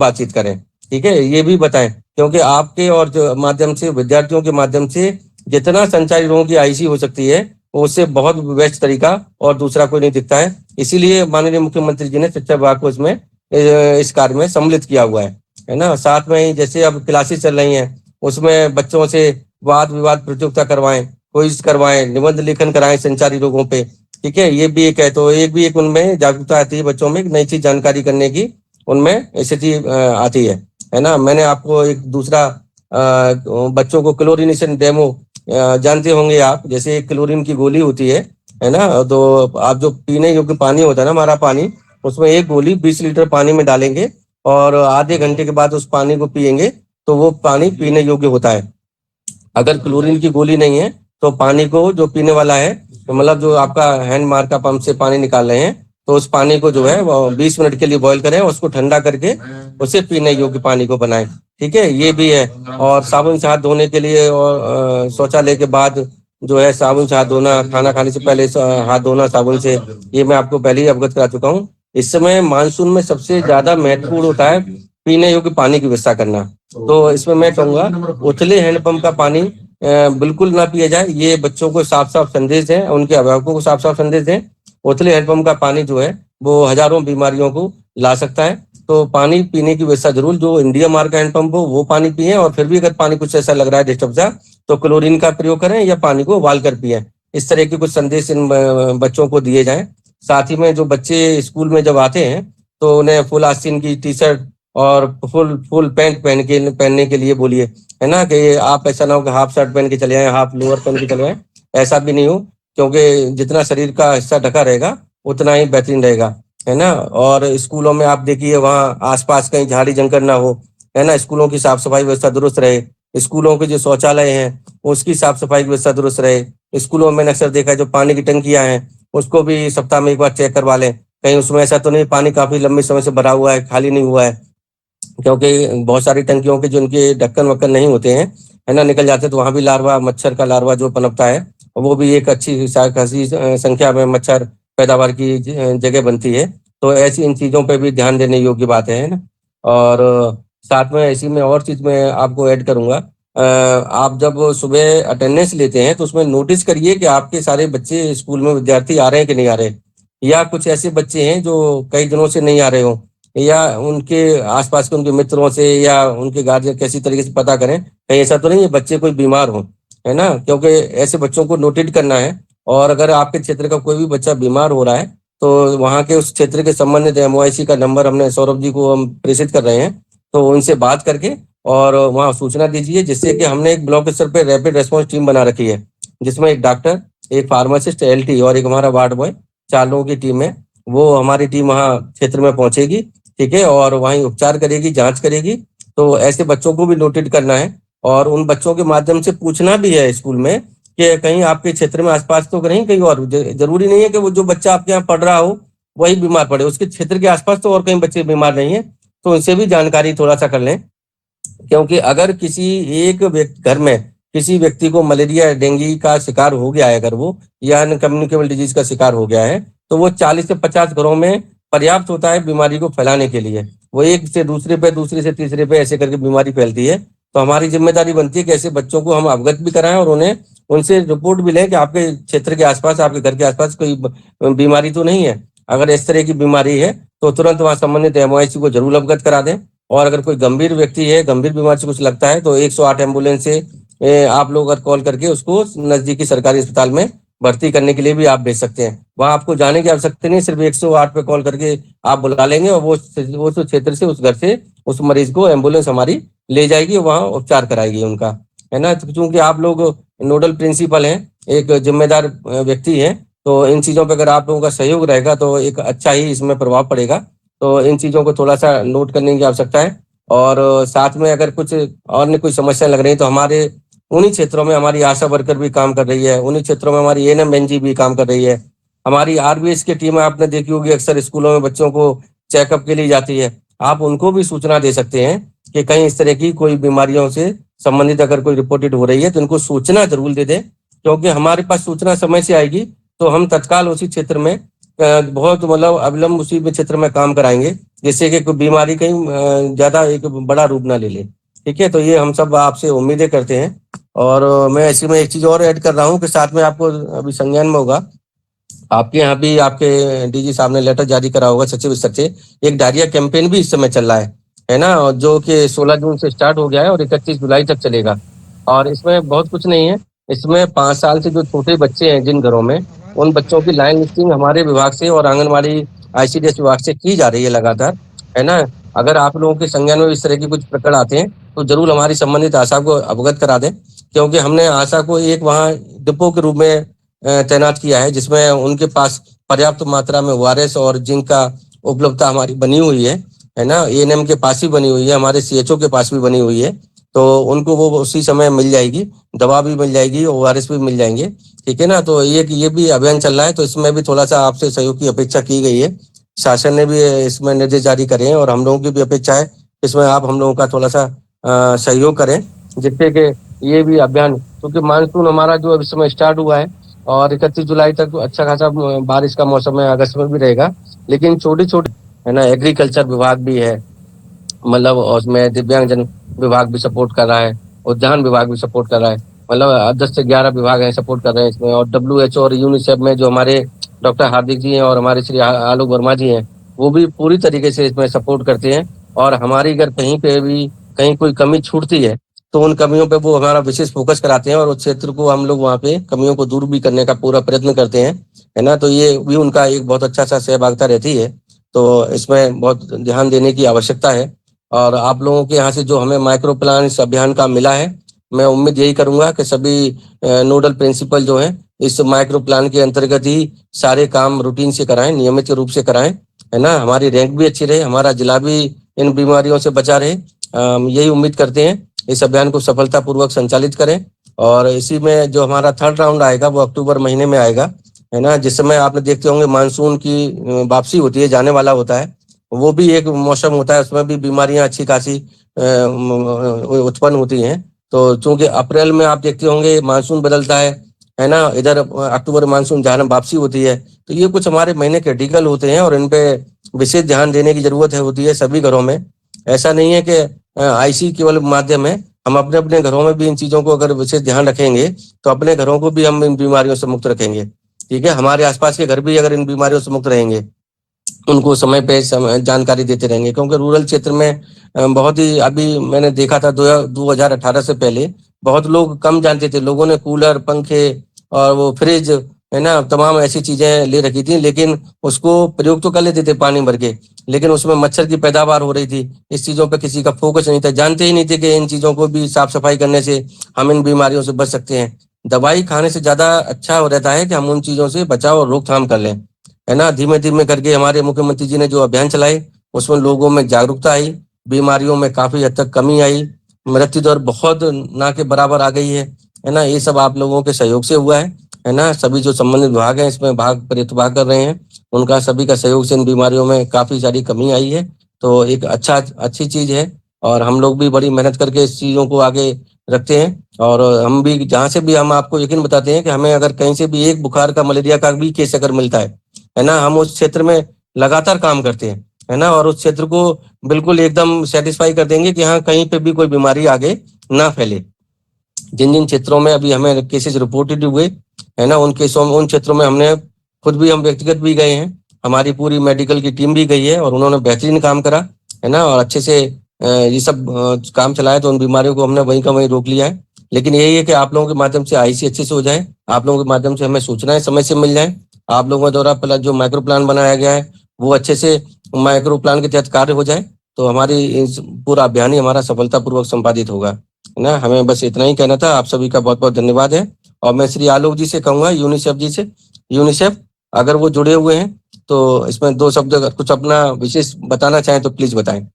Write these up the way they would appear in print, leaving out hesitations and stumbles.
बातचीत करें। ठीक है, ये भी बताएं, क्योंकि आपके और जो माध्यम से, विद्यार्थियों के माध्यम से जितना संचारी रोगों की आईसी हो सकती है, उससे बहुत बेस्ट तरीका और दूसरा कोई नहीं दिखता है। इसीलिए माननीय मुख्यमंत्री जी ने शिक्षा विभाग को इसमें इस कार्य में सम्मिलित किया हुआ है ना। साथ में ही जैसे अब क्लासेस चल रही हैं, उसमें बच्चों से वाद विवाद प्रतियोगिता करवाएं, क्विज करवाएं, निबंध लेखन कराएं संचारी रोगों पे। ठीक है, ये भी एक है, तो एक भी एक उनमें जागरूकता आती है, बच्चों में एक नई चीज जानकारी करने की उनमें स्थिति आती है ना। मैंने आपको एक दूसरा बच्चों को क्लोरीनेशन डेमो जानते होंगे आप, जैसे एक क्लोरीन की गोली होती है ना। तो आप जो पीने योग्य पानी होता है ना, हमारा पानी, उसमें एक गोली 20 लीटर पानी में डालेंगे और आधे घंटे के बाद उस पानी को पिएंगे तो वो पानी पीने योग्य होता है। अगर क्लोरीन की गोली नहीं है तो पानी को जो पीने वाला है, तो मतलब जो आपका हैंड मार का पंप से पानी निकाल रहे हैं, तो उस पानी को जो है वो 20 मिनट के लिए बॉईल करें, उसको ठंडा करके उसे पीने योग्य पानी को बनाएं। ठीक है, ये भी है। और साबुन से हाथ धोने के लिए और शौचालय के बाद जो है साबुन से हाथ धोना, खाना खाने से पहले हाथ धोना साबुन से, ये मैं आपको पहले ही अवगत करा चुका हूँ। इस समय मानसून में सबसे ज्यादा महत्वपूर्ण होता है पीने योग्य पानी की व्यवस्था करना। तो इसमें मैं कहूंगा उथले हैंडपंप का पानी बिल्कुल ना पिया जाए। ये बच्चों को साफ साफ संदेश है, उनके अभिभावकों को साफ साफ संदेश है। उथले हैंडपंप का पानी जो है वो हजारों बीमारियों को ला सकता है। तो पानी पीने की व्यवस्था जरूर, जो इंडिया मार्क का हैंडपंप हो वो पानी पिए, और फिर भी अगर पानी कुछ ऐसा लग रहा है डिस्टर्ब सा, तो क्लोरीन का प्रयोग करें या पानी को उबाल कर पिए। इस तरह के कुछ संदेश इन बच्चों को दिए जाएं। साथ ही में जो बच्चे स्कूल में जब आते हैं तो उन्हें फुल आस्तीन की टी शर्ट और फुल फुल पैंट पहनने के लिए बोलिए, है ना। कि आप ऐसा ना हो कि हाफ शर्ट पहन के चले आए, हाफ लोअर पहन के चले आए, ऐसा भी नहीं हो, क्योंकि जितना शरीर का हिस्सा ढका रहेगा उतना ही बेहतरीन रहेगा, है ना। और स्कूलों में आप देखिए वहाँ आसपास कहीं झाड़ी जंगल ना हो, है ना। स्कूलों की साफ सफाई व्यवस्था दुरुस्त रहे, स्कूलों के जो शौचालय हैं उसकी साफ सफाई की व्यवस्था दुरुस्त रहे। स्कूलों में मैंने अक्सर देखा है जो पानी की टंकियां हैं उसको भी सप्ताह में एक बार चेक करवा लें, कहीं उसमें ऐसा तो नहीं पानी काफी लंबे समय से भरा हुआ है, खाली नहीं हुआ है। क्योंकि बहुत सारी टंकियों के जो उनके ढक्कन वक्कन नहीं होते हैं, है ना, निकल जाते हैं, तो वहां भी लार्वा, मच्छर का लार्वा जो पनपता है, वो भी एक अच्छी खासी संख्या में मच्छर पैदावार की जगह बनती है। तो ऐसी इन चीजों पे भी ध्यान देने योग्य बात है ना। और साथ में इसी में और चीज मैं आपको ऐड करूंगा, आप जब सुबह अटेंडेंस लेते हैं तो उसमें नोटिस करिए कि आपके सारे बच्चे स्कूल में विद्यार्थी आ रहे हैं कि नहीं आ रहे, या कुछ ऐसे बच्चे हैं जो कई दिनों से नहीं आ रहे हो, या उनके आसपास के उनके मित्रों से या उनके गार्जियन कैसी तरीके से पता करें कहीं ऐसा तो नहीं है बच्चे कोई बीमार हो, है ना। क्योंकि ऐसे बच्चों को नोटेट करना है, और अगर आपके क्षेत्र का कोई भी बच्चा बीमार हो रहा है तो वहाँ के उस क्षेत्र के संबंधित MOIC का नंबर हमने सौरभ जी को हम प्रेषित कर रहे हैं, तो उनसे बात करके और वहाँ सूचना दीजिए, जिससे कि हमने एक ब्लॉक स्तर पे रैपिड रेस्पॉन्स टीम बना रखी है, जिसमें एक डॉक्टर, एक फार्मासिस्ट, LT और एक हमारा वार्ड बॉय, 4 लोगों की टीम है। वो हमारी टीम वहाँ क्षेत्र में पहुंचेगी, ठीक है, और वहीं उपचार करेगी, जांच करेगी। तो ऐसे बच्चों को भी नोटेट करना है, और उन बच्चों के माध्यम से पूछना भी है स्कूल में कि कहीं आपके क्षेत्र में आसपास तो नहीं कहीं और, जरूरी नहीं है कि वो जो बच्चा आपके यहाँ पढ़ रहा हो वही बीमार पड़े, उसके क्षेत्र के आसपास तो और कहीं बच्चे बीमार नहीं है, तो उनसे भी जानकारी थोड़ा सा कर लें। क्योंकि अगर किसी एक घर में किसी व्यक्ति को मलेरिया डेंगू का शिकार हो गया है, अगर वो या अनकम्युनिकेबल डिजीज का शिकार हो गया है, तो वो 40 से 50 घरों में पर्याप्त होता है बीमारी को फैलाने के लिए। वो एक से दूसरे पे, दूसरे से तीसरे पे ऐसे करके बीमारी फैलती है। तो हमारी जिम्मेदारी बनती है कि ऐसे बच्चों को हम अवगत भी कराएं और उन्हें उनसे रिपोर्ट भी लें कि आपके क्षेत्र के आसपास, आपके घर के आसपास कोई बीमारी तो नहीं है। अगर इस तरह की बीमारी है तो तुरंत वहां संबंधित MOIC को जरूर अवगत करा दें। और अगर कोई गंभीर व्यक्ति है, गंभीर बीमारी से कुछ लगता है, तो 108 एम्बुलेंस से आप लोग अगर कॉल करके उसको नजदीकी सरकारी अस्पताल में भर्ती करने के लिए भी आप भेज सकते हैं। वहां आपको जाने की आवश्यकता नहीं, सिर्फ 108 पे कॉल करके आप बुला लेंगे और वो उस क्षेत्र से, उस घर से उस मरीज को एम्बुलेंस हमारी ले जाएगी, वहां उपचार कराएगी उनका, है ना। क्योंकि आप लोग नोडल प्रिंसिपल हैं, एक जिम्मेदार व्यक्ति है, तो इन चीजों पर अगर आप लोगों का सहयोग रहेगा तो एक अच्छा ही इसमें प्रभाव पड़ेगा। तो इन चीजों को थोड़ा सा नोट करने की आवश्यकता है। और साथ में अगर कुछ और कोई समस्या लग रही है तो हमारे उन्हीं क्षेत्रों में हमारी आशा वर्कर भी काम कर रही है, उन्हीं क्षेत्रों में हमारी ANM NG भी काम कर रही है। हमारी RBS की टीम आपने देखी होगी, अक्सर स्कूलों में बच्चों को चेकअप के लिए जाती है। आप उनको भी सूचना दे सकते हैं कि कहीं इस तरह की कोई बीमारियों से संबंधित अगर कोई रिपोर्टेड हो रही है तो इनको सूचना जरूर दे दें, क्योंकि हमारे पास सूचना समय से आएगी तो हम तत्काल उसी क्षेत्र में बहुत मतलब अविलंब उसी में क्षेत्र में काम कराएंगे, जिससे कि कोई बीमारी कहीं ज्यादा एक बड़ा रूप ना ले ले। ठीक है, तो ये हम सब आपसे उम्मीदें करते हैं। और मैं इसी में एक चीज और ऐड कर रहा हूँ कि साथ में आपको अभी संज्ञान में होगा, आपके यहाँ भी आपके डीजी साहब ने लेटर जारी करा होगा सचिव स्तर से। एक डायरिया कैंपेन भी इस समय चल रहा है ना, और जो कि 16 जून से स्टार्ट हो गया है और 31 जुलाई तक चलेगा। और इसमें बहुत कुछ नहीं है, इसमें 5 साल से जो छोटे बच्चे हैं जिन घरों में, उन बच्चों की लाइन लिस्टिंग हमारे विभाग से और आंगनबाड़ी आईसीडीएस विभाग से की जा रही है लगातार, है ना। अगर आप लोगों के संज्ञान में इस तरह की कुछ प्रकरण आते हैं तो जरूर हमारी संबंधित आशा को अवगत करा दें, क्योंकि हमने आशा को एक वहाँ डिपो के रूप में तैनात किया है, जिसमें उनके पास पर्याप्त मात्रा में ओआरएस और जिंक का उपलब्धता हमारी बनी हुई है ना। एएनएम के पास भी बनी हुई है, हमारे सीएचओ के पास भी बनी हुई है, तो उनको वो उसी समय मिल जाएगी, दवा भी मिल जाएगी, ओआरएस भी मिल जाएंगे। ठीक है ना, तो ये भी अभियान चल रहा है, तो इसमें भी थोड़ा सा आपसे सहयोग की अपेक्षा की गई है। शासन ने भी इसमें निर्देश जारी करे हैं और हम लोगों की भी अपेक्षा है इसमें आप हम लोगों का थोड़ा सा सहयोग करें, जिससे कि ये भी अभियान, क्योंकि मानसून हमारा जो इस समय स्टार्ट हुआ है और 31 जुलाई तक अच्छा खासा बारिश का मौसम है, अगस्त में भी रहेगा। लेकिन छोटे छोटे, है ना, एग्रीकल्चर विभाग भी है, मतलब और उसमें दिव्यांगजन विभाग भी सपोर्ट कर रहा है, उद्यान विभाग भी सपोर्ट कर रहा है, मतलब 10 से 11 विभाग हैं सपोर्ट कर रहे हैं इसमें। और WHO और यूनिसेफ में जो हमारे डॉक्टर हार्दिक जी हैं और हमारे श्री आलोक वर्मा जी हैं, वो भी पूरी तरीके से इसमें सपोर्ट करते हैं। और हमारी अगर कहीं पे भी कहीं कोई कमी छूटती है तो उन कमियों पे वो हमारा विशेष फोकस कराते हैं और उस क्षेत्र को हम लोग वहाँ पे कमियों को दूर भी करने का पूरा प्रयत्न करते हैं, है ना। तो ये भी उनका एक बहुत अच्छा सा सहभागिता रहती है, तो इसमें बहुत ध्यान देने की आवश्यकता है। और आप लोगों के यहाँ से जो हमें माइक्रो प्लान इस अभियान का मिला है, मैं उम्मीद यही करूंगा कि सभी नोडल प्रिंसिपल जो हैं इस माइक्रो प्लान के अंतर्गत ही सारे काम रूटीन से कराएं, नियमित रूप से कराएं, है ना। हमारी रैंक भी अच्छी रहे, हमारा जिला भी इन बीमारियों से बचा रहे, यही उम्मीद करते हैं। इस अभियान को सफलतापूर्वक संचालित करें और इसी में जो हमारा थर्ड राउंड आएगा वो अक्टूबर महीने में आएगा, है ना। जिस समय आपने देखते होंगे मानसून की वापसी होती है, जाने वाला होता है, वो भी एक मौसम होता है, उसमें भी बीमारियां अच्छी खासी उत्पन्न होती हैं। तो चूंकि अप्रैल में आप देखते होंगे मानसून बदलता है ना, इधर अक्टूबर मानसून जहाँ वापसी होती है, तो ये कुछ हमारे महीने क्रिटिकल होते हैं और इन पे विशेष ध्यान देने की जरूरत है होती है सभी घरों में। ऐसा नहीं है कि आईसी केवल माध्यम है, हम अपने अपने घरों में भी इन चीजों को अगर विशेष ध्यान रखेंगे तो अपने घरों को भी हम इन बीमारियों से मुक्त रखेंगे। ठीक है, हमारे आसपास के घर भी अगर इन बीमारियों से मुक्त रहेंगे, उनको समय पे जानकारी देते रहेंगे, क्योंकि रूरल क्षेत्र में बहुत ही, अभी मैंने देखा था 2018 से पहले बहुत लोग कम जानते थे, लोगों ने कूलर, पंखे और वो फ्रिज, है ना, तमाम ऐसी चीजें ले रखी थी, लेकिन उसको प्रयोग तो कर लेते थे पानी भर के, लेकिन उसमें मच्छर की पैदावार हो रही थी। इस चीजों पे किसी का फोकस नहीं था, जानते ही नहीं थे कि इन चीजों को भी साफ सफाई करने से हम इन बीमारियों से बच सकते हैं। दवाई खाने से ज्यादा अच्छा हो रहता है कि हम उन चीजों से बचाव और रोकथाम कर लें, है ना। धीमे धीमे करके हमारे मुख्यमंत्री जी ने जो अभियान चलाए उसमें लोगों में जागरूकता आई, बीमारियों में काफी हद तक कमी आई, मृत्यु दर बहुत ना के बराबर आ गई है ना। ये सब आप लोगों के सहयोग से हुआ है ना। सभी जो संबंधित विभाग हैं इसमें भाग प्रतिभाग कर रहे हैं, उनका सभी का सहयोग से इन बीमारियों में काफी सारी कमी आई है, तो एक अच्छी चीज है। और हम लोग भी बड़ी मेहनत करके इस चीजों को आगे रखते हैं। और हम भी जहाँ से भी, हम आपको यकीन बताते हैं कि हमें अगर कहीं से भी एक बुखार का, मलेरिया का भी केस अगर मिलता है ना, हम उस क्षेत्र में लगातार काम करते हैं, है ना। और उस क्षेत्र को बिल्कुल एकदम सेटिस्फाई कर देंगे कि हाँ कहीं पे भी कोई बीमारी आगे ना फैले। जिन जिन क्षेत्रों में अभी हमें केसेस रिपोर्टेड हुए, है ना, उन केसों में, उन क्षेत्रों में हमने खुद भी, हम व्यक्तिगत भी गए हैं, हमारी पूरी मेडिकल की टीम भी गई है और उन्होंने बेहतरीन काम करा, है ना। और अच्छे से ये सब काम चलाया, तो उन बीमारियों को हमने वहीं का वहीं रोक लिया है। लेकिन यही है कि आप लोगों के माध्यम से आईसी अच्छे से हो जाए, आप लोगों के माध्यम से हमें सूचनाएं समय से मिल जाए, आप लोगों द्वारा पहला जो माइक्रो प्लान बनाया गया है वो अच्छे से माइक्रो प्लान के तहत कार्य हो जाए, तो हमारी पूरा अभियान ही हमारा सफलतापूर्वक संपादित होगा, है ना। हमें बस इतना ही कहना था। आप सभी का बहुत बहुत धन्यवाद है। और मैं श्री आलोक जी से कहूंगा, यूनिसेफ जी से, यूनिसेफ अगर वो जुड़े हुए हैं तो इसमें दो शब्द अगर कुछ अपना विशेष बताना चाहें तो प्लीज बताएं,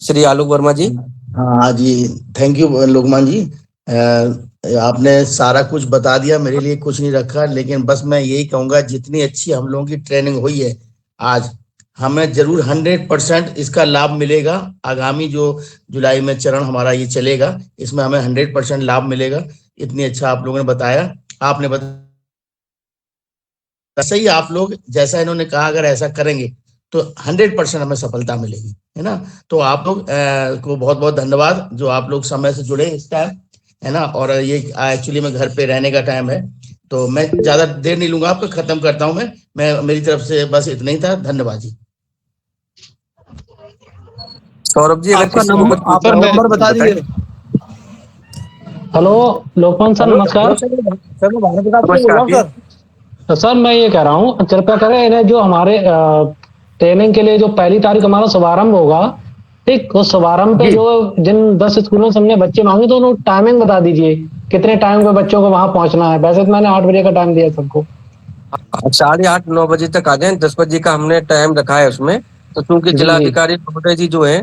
श्री आलोक वर्मा जी। हाँ जी, थैंक यू लोकमान जी। आपने सारा कुछ बता दिया, मेरे लिए कुछ नहीं रखा, लेकिन बस मैं यही कहूंगा जितनी अच्छी हम लोगों की ट्रेनिंग हुई है आज, हमें जरूर 100% इसका लाभ मिलेगा। आगामी जो जुलाई में चरण हमारा ये चलेगा, इसमें हमें 100% लाभ मिलेगा। इतनी अच्छा आप लोगों ने बताया। आपने बताया वैसे ही आप लोग जैसा इन्होंने कहा अगर ऐसा करेंगे तो 100% हमें सफलता मिलेगी, है ना। तो आप लोग को बहुत बहुत धन्यवाद जो आप लोग समय से जुड़े इस टाइम, है ना। और ये एक्चुअली में घर पे रहने का टाइम है, तो मैं ज्यादा देर नहीं लूंगा, आपको खत्म करता हूं। मैं मेरी तरफ से बस इतना ही था। धन्यवाद जी। सौरभ जी, अगर आपका किसी को कुछ पूछना आपका हो नंबर तो बता बताएं। दीजिए। हेलो लोकपाल सर, हेलो नमस्कार। हेलो सर मैं भारत प्रताप से बोल नमस्कार रहा हूँ जी। सर। तो सर मैं ये कह रहा हूँ, कृपया करें इन्हें जो हमारे ट्रेनिंग के लिए जो 1 तारीख हमारा शुभारंभ होगा, ठीक, उस शुभारंभ पे जी, जो जिन 10 स्कूलों से हमने बच्चे मांगे तो उन्होंने टाइमिंग बता दीजिए, कितने टाइम पे बच्चों को वहां पहुंचना है। वैसे तो मैंने 8 बजे का टाइम दिया सबको। आप 8:30-9 बजे तक आ जाएं। 10 बजे का हमने टाइम रखा है उसमें। तो चूंकि जी जी। जिलाधिकारी महोदय जी जो है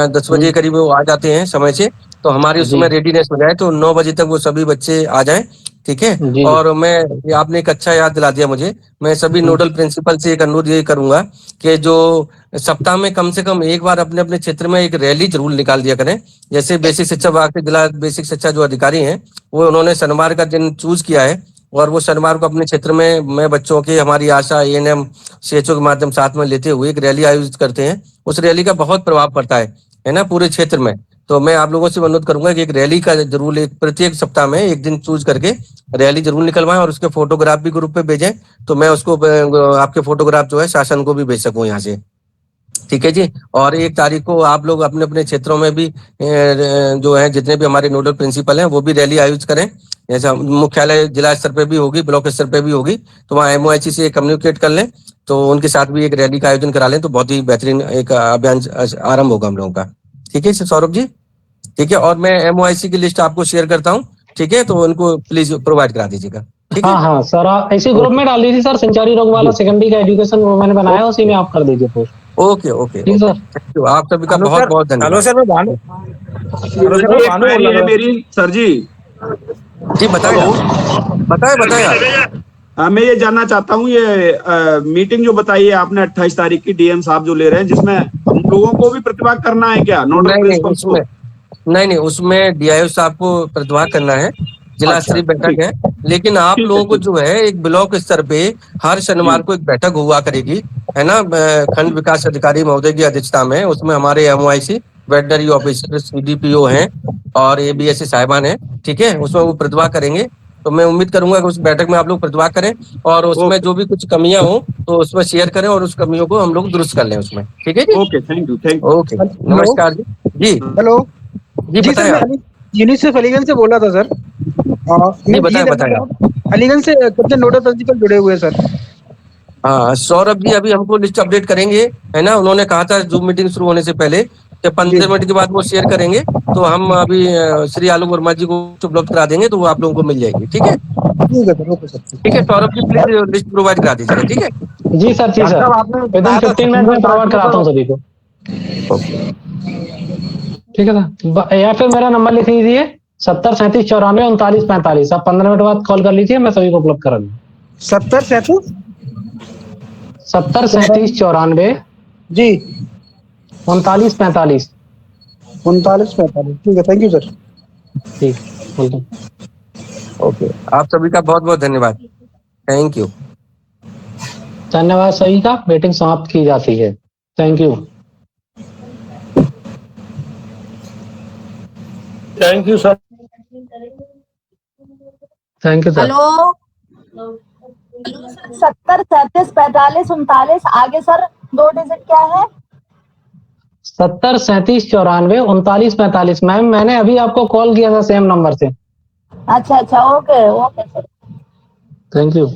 10 बजे हम्म, करीब वो आ जाते हैं समय से, तो हमारी जी उसमें रेडीनेस हो जाए तो 9 बजे तक वो सभी बच्चे आ जाएं। ठीक है। जी जी। और मैं, ये आपने एक अच्छा याद दिला दिया मुझे। मैं सभी हम्म, नोडल प्रिंसिपल से एक अनुरोध ये करूंगा कि जो सप्ताह में कम से कम एक बार अपने अपने क्षेत्र में एक रैली जरूर निकाल दिया करें। जैसे बेसिक शिक्षा विभाग के जिला बेसिक शिक्षा जो अधिकारी हैं, वो उन्होंने शनिवार का दिन चूज किया है, और वो शनिवार को अपने क्षेत्र में मैं बच्चों की, हमारी आशा एएनएम सीएचओ के माध्यम साथ में लेते हुए एक रैली आयोजित करते हैं। उस रैली का बहुत प्रभाव पड़ता है ना, पूरे क्षेत्र में। तो मैं आप लोगों से अनुरोध करूंगा कि एक रैली का जरूर एक प्रत्येक सप्ताह में एक दिन चूज करके रैली जरूर निकलवाएं, और उसके फोटोग्राफ भी ग्रुप पे भेजें, तो मैं उसको आपके फोटोग्राफ जो है शासन को भी भेज सकूं यहाँ से। ठीक है जी। और 1 तारीख को आप लोग अपने अपने क्षेत्रों में भी जो है जितने भी हमारे नोडल प्रिंसिपल हैं वो भी रैली आयोजित करें। जैसे मुख्यालय जिला स्तर पे भी होगी, ब्लॉक स्तर पे भी होगी, तो वहाँ एमओएचसी से कम्युनिकेट कर लें, तो उनके साथ भी एक रैली का आयोजन करा लें, तो बहुत ही बेहतरीन एक अभियान आरंभ होगा हम लोगों का। ठीक है सौरभ जी। ठीक है, और मैं एमओआईसी की लिस्ट आपको शेयर करता हूँ। ठीक है, तो उनको प्लीज प्रोवाइड करा दीजिएगा। ठीक है। हाँ हाँ सर, आप इसी ग्रुप ओके में डाल दीजिए सर, संचारी रोग वाला जी। सेकेंडरी का एजुकेशन वो मैंने बनाया, उसी ओके में आप कर दीजिए पोस्ट। ओके ओके ठीक ओके, है सर। थैंक यू, आप सभी का हेलो बहुत सर। बहुत हेलो धन्यवाद। सर मैं भानु। हेलो सर मैं जी एक भानु बोल क्वेरी है रहा था। मेरी सर जी। जी बताएं हेलो। ना, बताएं बताएं आप। मैं ये जानना चाहता हूँ ये मीटिंग जो बताई है आपने 28 तारीख की डीएम साहब जो ले रहे हैं, जिसमें हम लोगों को भी प्रतिभाग करना है क्या, नोडल नहीं नहीं प्रिंसिपल्स उसमें, को? नहीं नहीं उसमें डीआईओ साहब को प्रतिभाग करना है। जिला अच्छा स्तरीय बैठक ठीक। है। लेकिन आप ठीक है लोगों को ठीक। जो है एक ब्लॉक स्तर पे हर जी शनिवार को एक बैठक हुआ करेगी, है ना, खंड विकास अधिकारी महोदय की अध्यक्षता में। उसमें हमारे एमओआईसी वेटनरी ऑफिसर सीडीपीओ हैं और एबीएससी साहिबान हैं। ठीक है, उसमें वो प्रतिभाग करेंगे। तो मैं उम्मीद करूंगा कि उस बैठक में आप लोग प्रतिभाग करें, और उसमें ओके जो भी कुछ कमियां हो तो उसमें शेयर करें, और उस कमियों को हम लोग दुरुस्त कर लें उसमें। ठीक है जी। Okay, thank you thank you. Okay, hello नमस्कार जी। जी हेलो। जी जी सर बताएं मैं आप। यूनिसेफ अलीगंज से बोल रहा था सर। मैं जी ये बताएं जानना बताएं चाह रहा आप। था अलीगंज से कितने नोडल प्रिंसिपल जुड़े हुए हैं सर। हाँ सौरभ जी, अभी हमको लिस्ट अपडेट करेंगे, है ना। उन्होंने कहा था जूम मीटिंग शुरू होने से पहले कि जी 15 मिनट के बाद वो शेयर करेंगे। तो हम अभी श्री आलोक वर्मा जी को उपलब्ध करा देंगे, तो वो आप लोगों को मिल जाएगी। ठीक है। ठीक है सर। Okay sir. ठीक है Saurabh ji, please list provide करा दीजिएगा। ठीक है। जी सर, जी डॉक्टर सर, साहब आपने विद इन बताया था 15 मिनट छत्तीसगढ़ में प्रोवाइड पार्टियों कराता को। हूँ सभी को। ओके। ठीक है सर, या फिर मेरा नंबर लिख लीजिए, 70 37 94 39 45। आप 15 मिनट बाद कॉल कर लीजिए, मैं सभी को उपलब्ध करा दूंगा। 70 37 70 37 94 जी 39 45। 39 45। ठीक है, थैंक यू सर। ठीक, वेलकम। ओके, आप सभी का बहुत बहुत धन्यवाद। Thank you. धन्यवाद सभी का, मीटिंग समाप्त की जाती है। Thank you. Thank you sir. Thank you sir. Hello. 70 37 45 39 आगे सर, 2 डिजिट क्या है? 70 37 94 39 45। मैम मैंने अभी आपको कॉल किया था सेम नंबर से। अच्छा अच्छा, okay okay sir. Thank you.